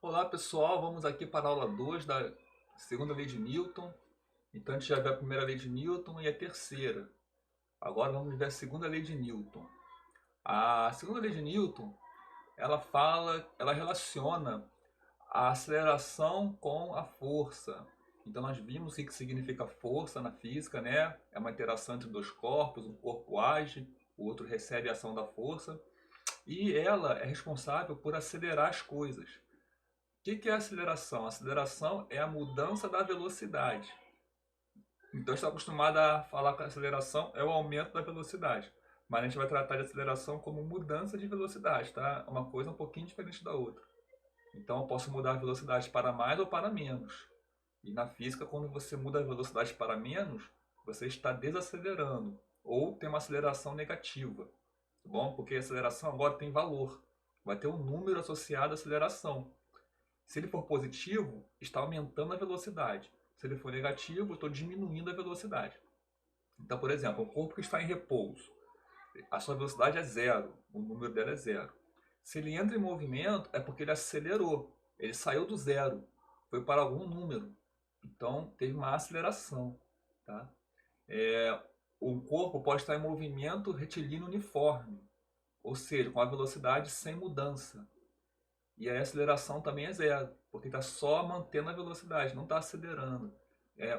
Olá pessoal, vamos aqui para a aula 2 da segunda lei de Newton. Então a gente já viu a primeira lei de Newton e a terceira. Agora vamos ver a segunda lei de Newton. A segunda lei de Newton, ela relaciona a aceleração com a força. Então nós vimos o que significa força na física, né? É uma interação entre dois corpos, um corpo age, o outro recebe a ação da força. E ela é responsável por acelerar as coisas. O que é aceleração? A aceleração é a mudança da velocidade. Então, está acostumado a falar que a aceleração é o aumento da velocidade. Mas a gente vai tratar de aceleração como mudança de velocidade, tá? Uma coisa um pouquinho diferente da outra. Então, eu posso mudar a velocidade para mais ou para menos. E na física, quando você muda a velocidade para menos, você está desacelerando. Ou tem uma aceleração negativa. Tá bom? Porque a aceleração agora tem valor. Vai ter um número associado à aceleração. Se ele for positivo, está aumentando a velocidade. Se ele for negativo, eu estou diminuindo a velocidade. Então, por exemplo, um corpo que está em repouso, a sua velocidade é zero, o número dela é zero. Se ele entra em movimento, é porque ele acelerou, ele saiu do zero, foi para algum número. Então, teve uma aceleração. Tá? O corpo pode estar em movimento retilíneo uniforme, ou seja, com a velocidade sem mudança. E a aceleração também é zero, porque está só mantendo a velocidade, não está acelerando.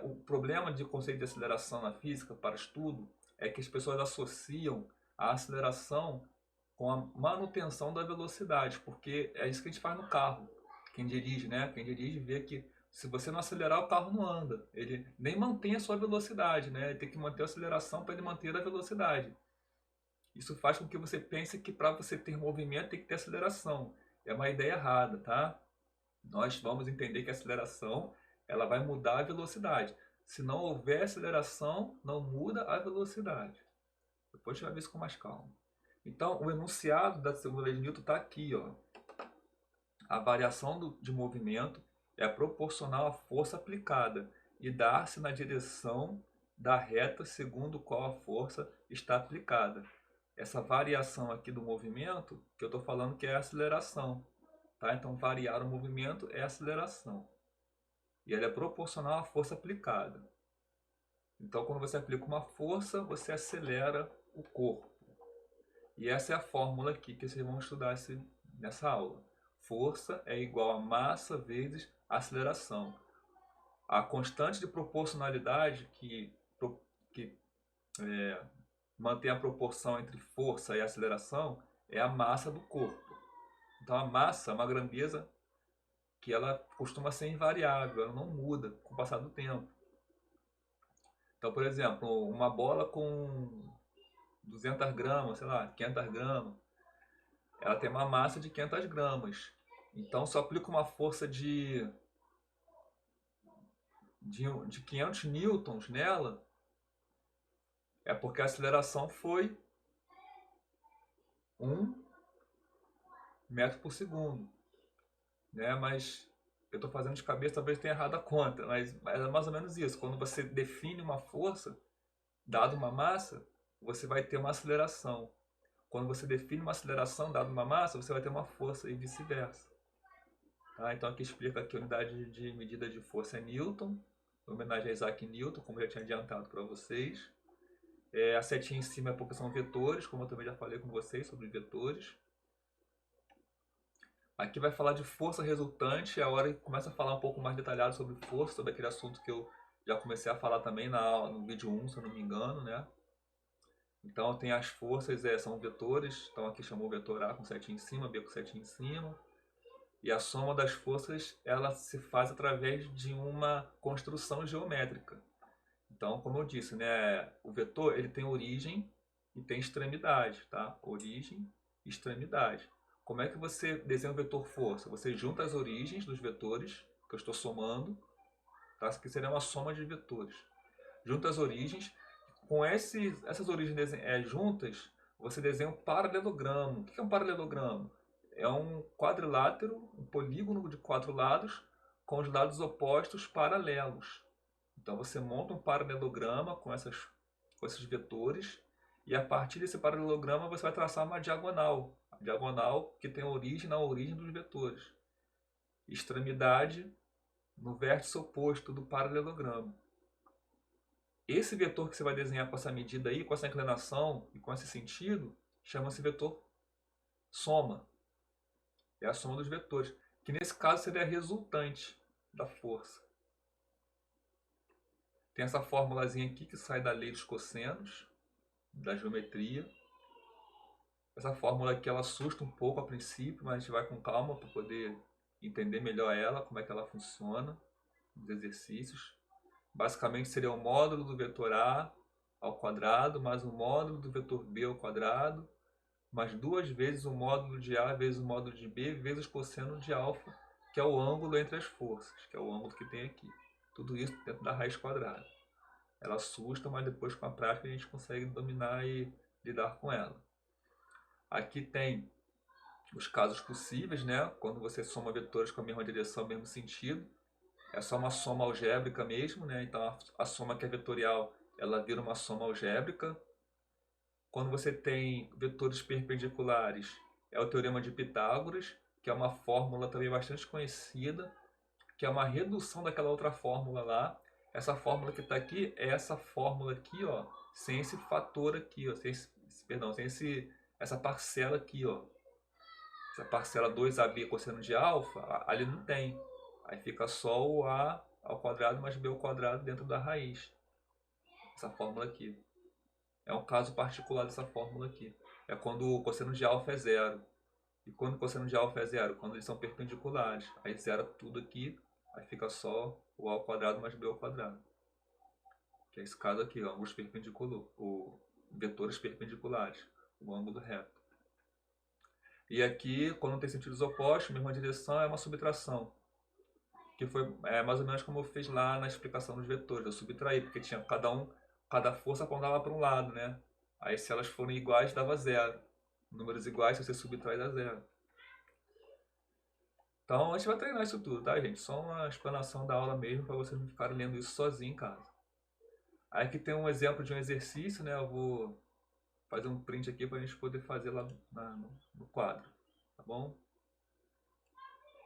O problema de conceito de aceleração na física para estudo é que as pessoas associam a aceleração com a manutenção da velocidade, porque é isso que a gente faz no carro. Quem dirige, né? Quem dirige vê que se você não acelerar, o carro não anda. Ele nem mantém a sua velocidade, né? Ele tem que manter a aceleração para ele manter a velocidade. Isso faz com que você pense que para você ter movimento tem que ter aceleração. É uma ideia errada, tá? Nós vamos entender que a aceleração ela vai mudar a velocidade. Se não houver aceleração, não muda a velocidade. Depois a gente vai ver isso com mais calma. Então, o enunciado da segunda lei de Newton está aqui, ó. A variação de movimento é proporcional à força aplicada e dá-se na direção da reta segundo qual a força está aplicada. Essa variação aqui do movimento, que eu estou falando que é a aceleração. Tá? Então, variar o movimento é aceleração. E ela é proporcional à força aplicada. Então, quando você aplica uma força, você acelera o corpo. E essa é a fórmula aqui que vocês vão estudar nessa aula. Força é igual a massa vezes aceleração. A constante de proporcionalidade que mantém a proporção entre força e aceleração é a massa do corpo. Então a massa é uma grandeza que ela costuma ser invariável, ela não muda com o passar do tempo. Então, por exemplo, uma bola com 200 gramas, sei lá, 500 gramas, ela tem uma massa de 500 gramas. Então, se eu aplico uma força de 500 newtons nela, é porque a aceleração foi 1 metro por segundo. Né? Mas eu estou fazendo de cabeça, talvez tenha errado a conta, mas é mais ou menos isso. Quando você define uma força, dado uma massa, você vai ter uma aceleração. Quando você define uma aceleração, dado uma massa, você vai ter uma força e vice-versa. Tá? Então aqui explica que a unidade de medida de força é Newton, em homenagem a Isaac Newton, como eu já tinha adiantado para vocês. A setinha em cima é porque são vetores, como eu também já falei com vocês sobre vetores. Aqui vai falar de força resultante, é a hora que começa a falar um pouco mais detalhado sobre força, sobre aquele assunto que eu já comecei a falar também no vídeo 1, se eu não me engano, né? Então tem as forças, são vetores, então aqui chamou vetor A com setinha em cima, B com setinha em cima. E a soma das forças, ela se faz através de uma construção geométrica. Então, como eu disse, né, o vetor ele tem origem e tem extremidade, tá? Origem e extremidade. Como é que você desenha o vetor força? Você junta as origens dos vetores, que eu estou somando, tá? Isso aqui seria uma soma de vetores. Junta as origens, com essas origens juntas, você desenha um paralelogramo. O que é um paralelogramo? É um quadrilátero, um polígono de 4 lados, com os lados opostos paralelos. Então você monta um paralelograma com esses vetores e a partir desse paralelograma você vai traçar uma diagonal. A diagonal que tem origem na origem dos vetores. extremidade no vértice oposto do paralelogramo. Esse vetor que você vai desenhar com essa medida aí, com essa inclinação e com esse sentido, chama-se vetor soma. É a soma dos vetores, que nesse caso seria a resultante da força. Tem essa formulazinha aqui que sai da lei dos cossenos, da geometria. Essa fórmula aqui ela assusta um pouco a princípio, mas a gente vai com calma para poder entender melhor ela, como é que ela funciona nos exercícios. Basicamente seria o módulo do vetor A ao quadrado, mais o módulo do vetor B ao quadrado, mais 2 vezes o módulo de A vezes o módulo de B, vezes cosseno de alfa, que é o ângulo entre as forças, que é o ângulo que tem aqui. Tudo isso dentro da raiz quadrada. Ela assusta, mas depois com a prática a gente consegue dominar e lidar com ela. Aqui tem os casos possíveis, né? Quando você soma vetores com a mesma direção, mesmo sentido. É só uma soma algébrica mesmo, né? Então a soma que é vetorial, ela vira uma soma algébrica. Quando você tem vetores perpendiculares, é o teorema de Pitágoras, que é uma fórmula também bastante conhecida, que é uma redução daquela outra fórmula lá. Essa fórmula que está aqui é essa fórmula aqui, ó, sem esse fator aqui, ó, sem essa parcela aqui, ó. Essa parcela 2AB cosseno de alfa, ali não tem. Aí fica só o A ao quadrado mais B ao quadrado dentro da raiz. Essa fórmula aqui. É um caso particular dessa fórmula aqui. É quando o cosseno de alfa é zero. E quando o cosseno de alfa é zero? Quando eles são perpendiculares. Aí zera tudo aqui, aí fica só o A ao quadrado mais B ao quadrado. Que é esse caso aqui, ângulos perpendiculares, vetores perpendiculares, o ângulo reto. E aqui, quando tem sentidos opostos, mesma direção, é uma subtração. Que foi mais ou menos como eu fiz lá na explicação dos vetores. Eu subtraí, porque tinha cada força apontava para um lado, né? Aí se elas forem iguais, dava zero. Números iguais, se você subtrai, dá zero. Então a gente vai treinar isso tudo, tá, gente? Só uma explanação da aula mesmo, para vocês não ficarem lendo isso sozinho em casa. Aí aqui tem um exemplo de um exercício, né? Eu vou fazer um print aqui para a gente poder fazer lá no quadro, tá bom?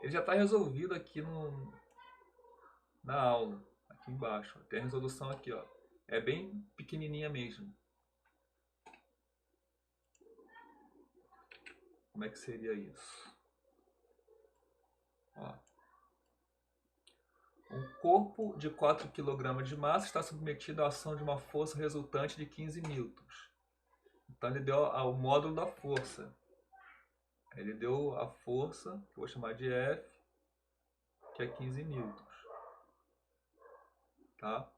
Ele já está resolvido aqui na aula, aqui embaixo. Tem a resolução aqui, ó. É bem pequenininha mesmo. Como é que seria isso? Ó. Um corpo de 4 kg de massa está submetido à ação de uma força resultante de 15 newtons. Então ele deu o módulo da força. Ele deu a força, que eu vou chamar de F, que é 15 newtons. Tá?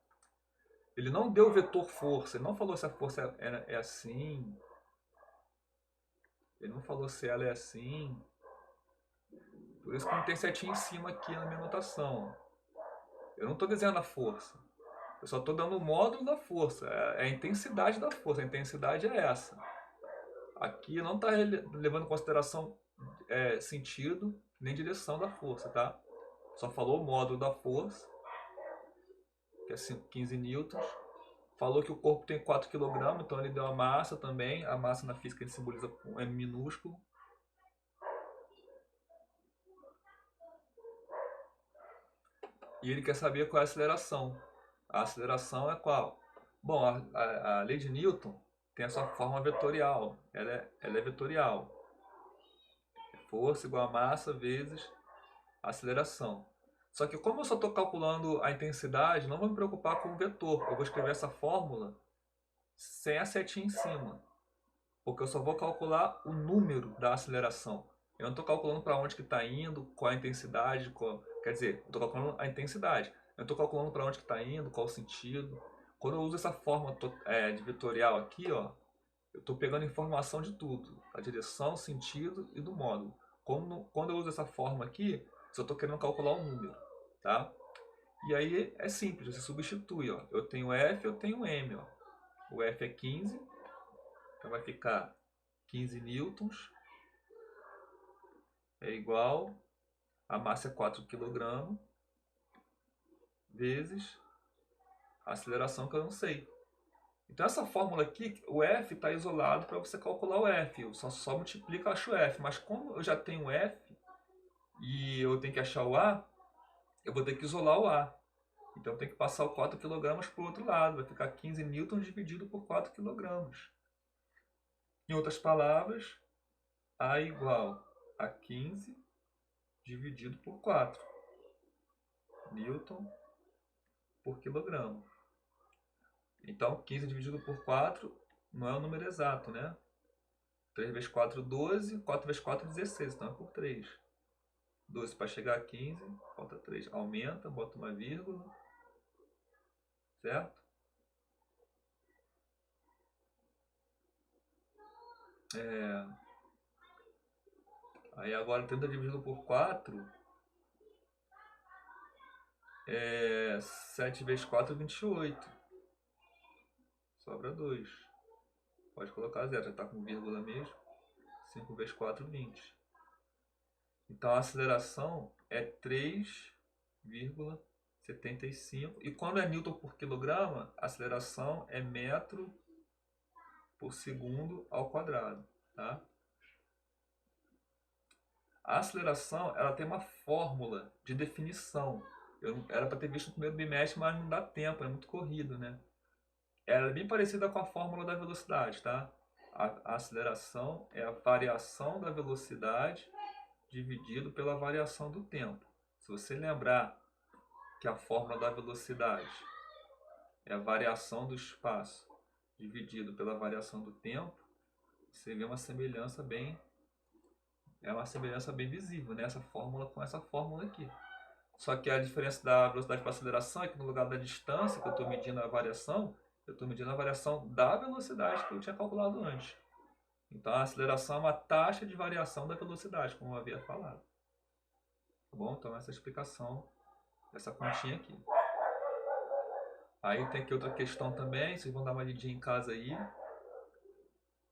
Ele não deu o vetor força, ele não falou se a força é assim. Ele não falou se ela é assim. Por isso que não tem setinha em cima aqui na minha anotação. Eu não estou desenhando a força. Eu só estou dando o módulo da força. É a intensidade da força. A intensidade é essa. Aqui não está levando em consideração sentido nem direção da força, tá? Só falou o módulo da força, que é 15 newtons. Falou que o corpo tem 4 kg, então ele deu a massa também. A massa na física ele simboliza com M minúsculo. E ele quer saber qual é a aceleração. A aceleração é qual? Bom, a lei de Newton tem a sua forma vetorial. Ela é vetorial. Força igual a massa vezes a aceleração. Só que como eu só estou calculando a intensidade, não vou me preocupar com o vetor. Eu vou escrever essa fórmula sem a setinha em cima. Porque eu só vou calcular o número da aceleração. Eu não estou calculando para onde que está indo, qual a intensidade, quer dizer, eu estou calculando a intensidade. Eu estou calculando para onde que está indo, qual o sentido. Quando eu uso essa forma de vetorial aqui, ó, eu estou pegando informação de tudo, a direção, sentido e do módulo. Quando eu uso essa forma aqui, só estou querendo calcular um número, tá? E aí é simples, você substitui, ó. Eu tenho F, eu tenho M, ó. O F é 15, então vai ficar 15 newtons é igual, a massa é 4 kg, vezes a aceleração que eu não sei. Então essa fórmula aqui, o F está isolado para você calcular o F. Eu só multiplico e acho o F. Mas como eu já tenho o F, e eu tenho que achar o A, eu vou ter que isolar o A. Então eu tenho que passar o 4 kg para o outro lado, vai ficar 15 newtons dividido por 4 kg. Em outras palavras, A igual a 15 dividido por 4 newton por quilograma. Então 15 dividido por 4 não é o número exato, né? 3 vezes 4, 12. 4 vezes 4, 16. Então é por 3. 12 para chegar a 15, falta 3. Aumenta, bota uma vírgula. Certo? Aí agora 30 dividido por 4 é 7 vezes 4, 28. Sobra 2. Pode colocar 0, já está com vírgula mesmo. 5 vezes 4, 20. Então a aceleração é 3,75. E quando é newton por quilograma, a aceleração é metro por segundo ao quadrado. Tá? A aceleração ela tem uma fórmula de definição. Era para ter visto no primeiro bimestre, mas não dá tempo, é muito corrido, né? Ela é bem parecida com a fórmula da velocidade, tá? A aceleração é a variação da velocidade dividido pela variação do tempo. Se você lembrar que a fórmula da velocidade é a variação do espaço dividido pela variação do tempo, você vê uma semelhança bem visível, né? Essa fórmula com essa fórmula aqui. Só que a diferença da velocidade para a aceleração é que no lugar da distância que eu estou medindo a variação, eu estou medindo a variação da velocidade que eu tinha calculado antes. Então a aceleração é uma taxa de variação da velocidade, como eu havia falado. Tá bom? Então essa é a explicação dessa continha aqui. Aí tem aqui outra questão também, vocês vão dar uma lidinha em casa aí.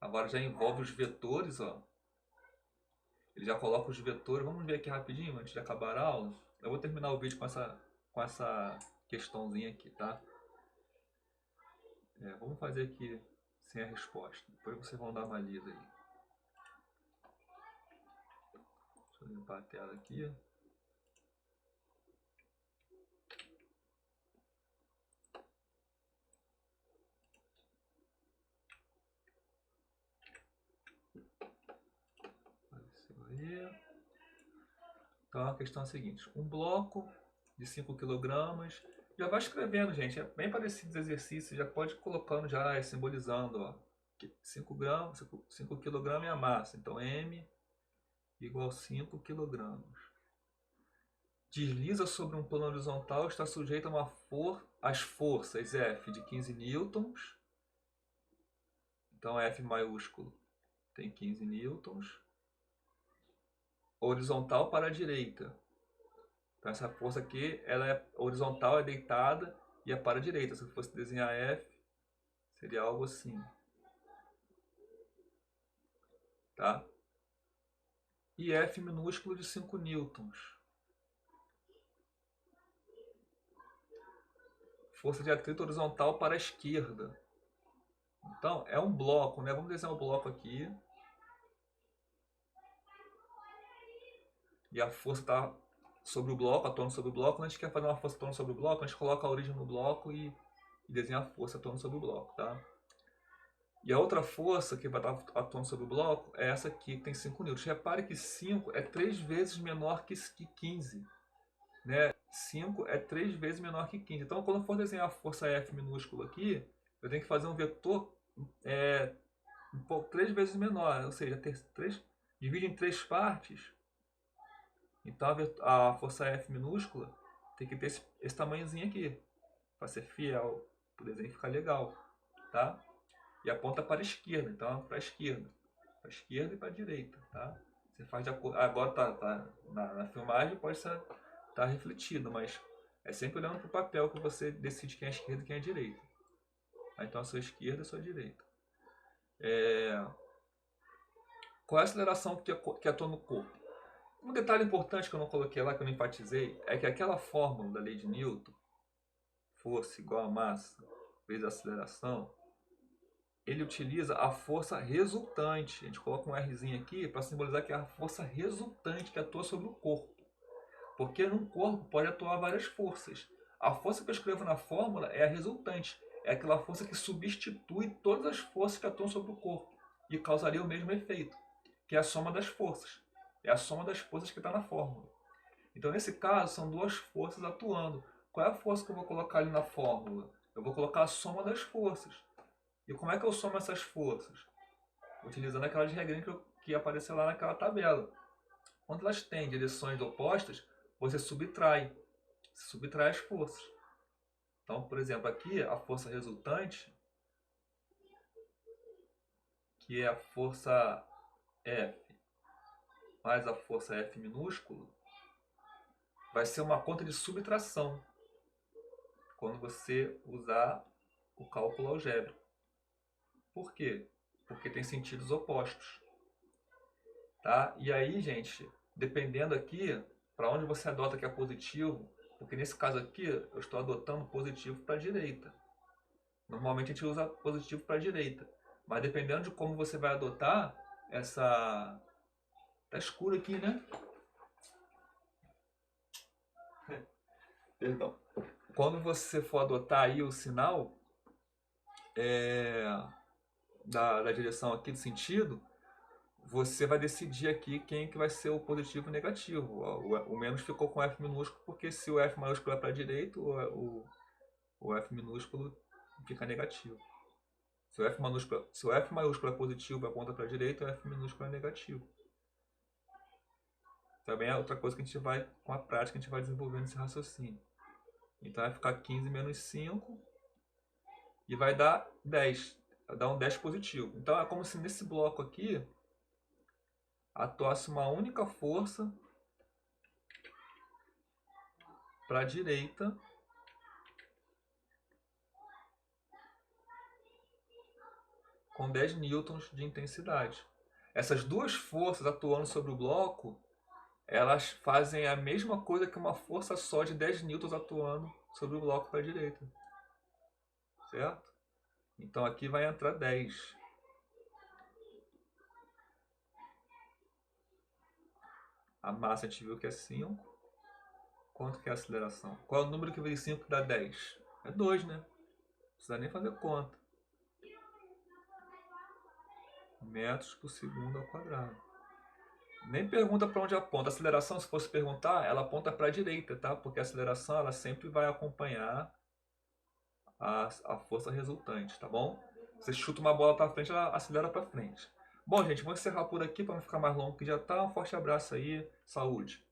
Agora já envolve os vetores, ó. Ele já coloca os vetores. Vamos ver aqui rapidinho, antes de acabar a aula. Eu vou terminar o vídeo com essa questãozinha aqui, tá? Vamos fazer aqui sem a resposta. Depois vocês vão dar uma lida aí. Deixa eu limpar a tela aqui. Então a questão é a seguinte: um bloco de 5 kg, já vai escrevendo, gente, é bem parecido os exercícios, já pode ir colocando, já simbolizando, ó, 5 kg é a massa, então M igual a 5 kg. Desliza sobre um plano horizontal, está sujeito a às forças F de 15 newtons, então F maiúsculo tem 15 newtons, horizontal para a direita. Então essa força aqui, ela é horizontal, é deitada e é para a direita. Se eu fosse desenhar F, seria algo assim. Tá? E F minúsculo de 5 newtons. Força de atrito horizontal para a esquerda. Então, é um bloco, né? Vamos desenhar o bloco aqui. E a força está sobre o bloco, atuando sobre o bloco. Quando a gente quer fazer uma força atuando sobre o bloco, a gente coloca a origem no bloco e desenha a força atuando sobre o bloco, tá? E a outra força que vai estar atuando sobre o bloco é essa aqui, que tem 5 newtons. Repare que 5 é 3 vezes menor que 15. Né? 5 é 3 vezes menor que 15. Então, quando eu for desenhar a força F minúscula aqui, eu tenho que fazer um vetor 3 vezes menor. Ou seja, divide em 3 partes. Então, a força F minúscula tem que ter esse tamanhozinho aqui, para ser fiel, para o desenho ficar legal. Tá? E aponta para a esquerda, então para a esquerda e para a direita, tá? Você faz de acordo. Agora tá na filmagem pode estar refletido, mas é sempre olhando para o papel que você decide quem é a esquerda e quem é a direita. Então a sua esquerda e a sua direita. Qual é a aceleração que atua no corpo? Um detalhe importante que eu não coloquei lá, que eu não enfatizei, é que aquela fórmula da lei de Newton, força igual a massa vezes a aceleração, ele utiliza a força resultante. A gente coloca um Rzinho aqui para simbolizar que é a força resultante que atua sobre o corpo. Porque num corpo pode atuar várias forças. A força que eu escrevo na fórmula é a resultante. É aquela força que substitui todas as forças que atuam sobre o corpo e causaria o mesmo efeito, que é a soma das forças. É a soma das forças que está na fórmula. Então, nesse caso, são duas forças atuando. Qual é a força que eu vou colocar ali na fórmula? Eu vou colocar a soma das forças. E como é que eu somo essas forças? Utilizando aquelas regrinhas que apareceu lá naquela tabela. Quando elas têm direções opostas, você subtrai as forças. Então, por exemplo, aqui a força resultante, que é a força F mais a força F minúsculo, vai ser uma conta de subtração quando você usar o cálculo algébrico. Por quê? Porque tem sentidos opostos. Tá? E aí, gente, dependendo aqui, para onde você adota que é positivo, porque nesse caso aqui eu estou adotando positivo para a direita. Normalmente a gente usa positivo para a direita. Mas dependendo de como você vai adotar essa... Tá escuro aqui, né? Perdão. Quando você for adotar aí o sinal da direção aqui do sentido, você vai decidir aqui quem que vai ser o positivo e o negativo. O menos ficou com F minúsculo, porque se o F maiúsculo é para a direita, o F minúsculo fica negativo. Se o F maiúsculo é positivo e aponta para a direita, o F minúsculo é negativo. Também é outra coisa que a gente vai, com a prática, a gente vai desenvolvendo esse raciocínio. Então vai ficar 15 menos 5 e vai dar 10. Vai dar um 10 positivo. Então é como se nesse bloco aqui atuasse uma única força para a direita com 10 newtons de intensidade. Essas duas forças atuando sobre o bloco, elas fazem a mesma coisa que uma força só de 10 newtons atuando sobre o bloco para a direita. Certo? Então aqui vai entrar 10. A massa a gente viu que é 5. Quanto que é a aceleração? Qual é o número que vezes 5 que dá 10? É 2, né? Não precisa nem fazer conta. Metros por segundo ao quadrado. Nem pergunta para onde aponta. A aceleração, se fosse perguntar, ela aponta para a direita, tá? Porque a aceleração ela sempre vai acompanhar a força resultante, tá bom? Você chuta uma bola para frente, ela acelera para frente. Bom, gente, vou encerrar por aqui para não ficar mais longo que já tá. Um forte abraço aí, saúde!